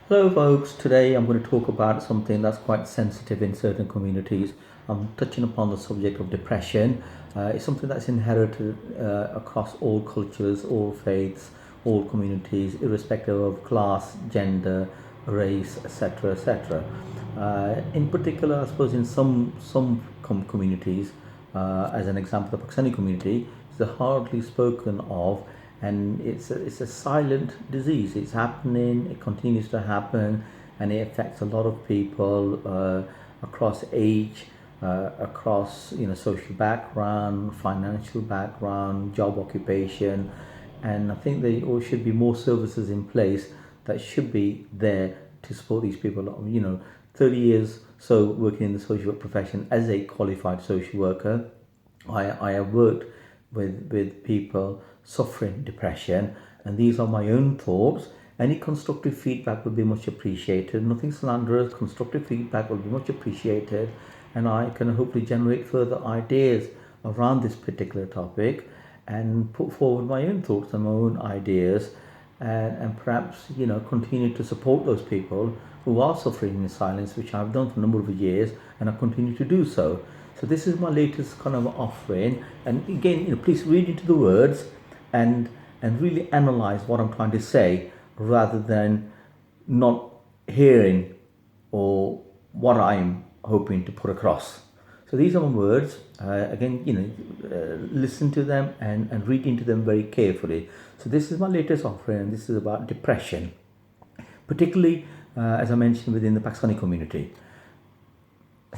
Hello, folks. Today I'm going to talk about something that's quite sensitive in certain communities. I'm touching upon the subject of depression. It's something that's inherited across all cultures, all faiths, all communities, irrespective of class, gender, race, etc., etc. In particular, I suppose in some communities, as an example, the Pakistani community is hardly spoken of, and it's a silent disease. It's happening. It continues to happen, and it affects a lot of people across age, across social background, financial background, job occupation, and I think there all should be more services in place that should be there to support these people. 30 years so working in the social work profession as a qualified social worker, I have worked with people suffering depression, and these are my own thoughts. Any constructive feedback would be much appreciated. Nothing slanderous, constructive feedback would be much appreciated, and I can hopefully generate further ideas around this particular topic and put forward my own thoughts and my own ideas, and perhaps continue to support those people who are suffering in silence, which I've done for a number of years and I continue to do so. So this is my latest kind of offering, and again, please read into the words and really analyze what I'm trying to say, rather than not hearing or what I'm hoping to put across. So these are my words. Again, listen to them and read into them very carefully. So this is my latest offering, and this is about depression, particularly as I mentioned within the Pakistani community.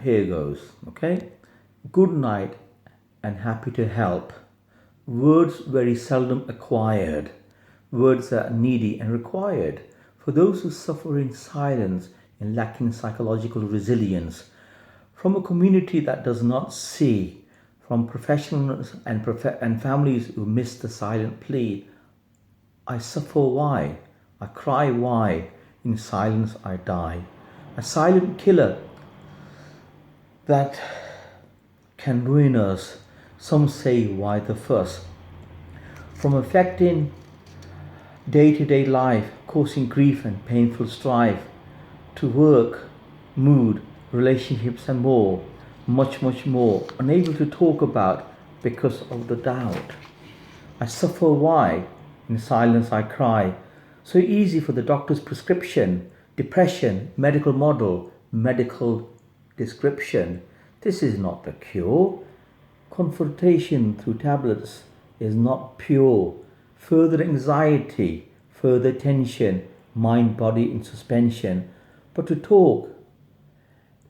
Here goes. Okay. Good night and happy to help. Words very seldom acquired. Words that are needy and required. For those who suffer in silence and lacking psychological resilience. From a community that does not see. From professionals and families who miss the silent plea. I suffer why? I cry why? In silence I die. A silent killer that can ruin us. Some say, why the fuss? From affecting day to day life, causing grief and painful strife, to work, mood, relationships, and more, much more, unable to talk about because of the doubt. I suffer why? In silence I cry. So easy for the doctor's prescription, depression, medical model, medical description. This is not the cure. Confrontation through tablets is not pure. Further anxiety, further tension, mind body in suspension. But to talk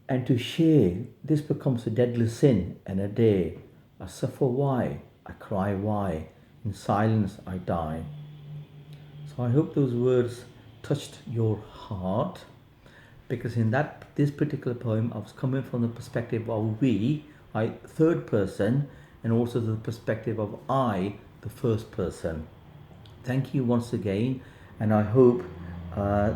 and to share, this becomes a deadly sin and a day. I suffer why? I cry why? In silence I die. So I hope those words touched your heart, because in this particular poem I was coming from the perspective of we, I third person, and also the perspective of I, the first person. Thank you once again, and I hope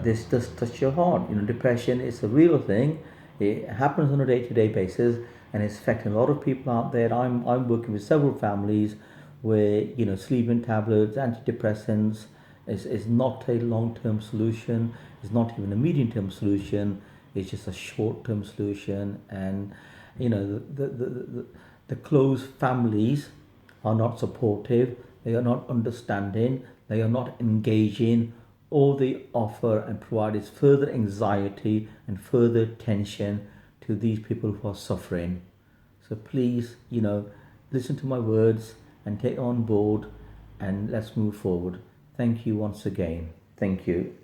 this does touch your heart. Depression is a real thing. It happens on a day-to-day basis, and it's affecting a lot of people out there. I'm working with several families where sleeping tablets, antidepressants is not a long-term solution. It's not even a medium-term solution. It's just a short-term solution, and the close families are not supportive. They are not understanding. They are not engaging. All they offer and provide is further anxiety and further tension to these people who are suffering. So please, listen to my words and take on board, and let's move forward. Thank you once again. Thank you.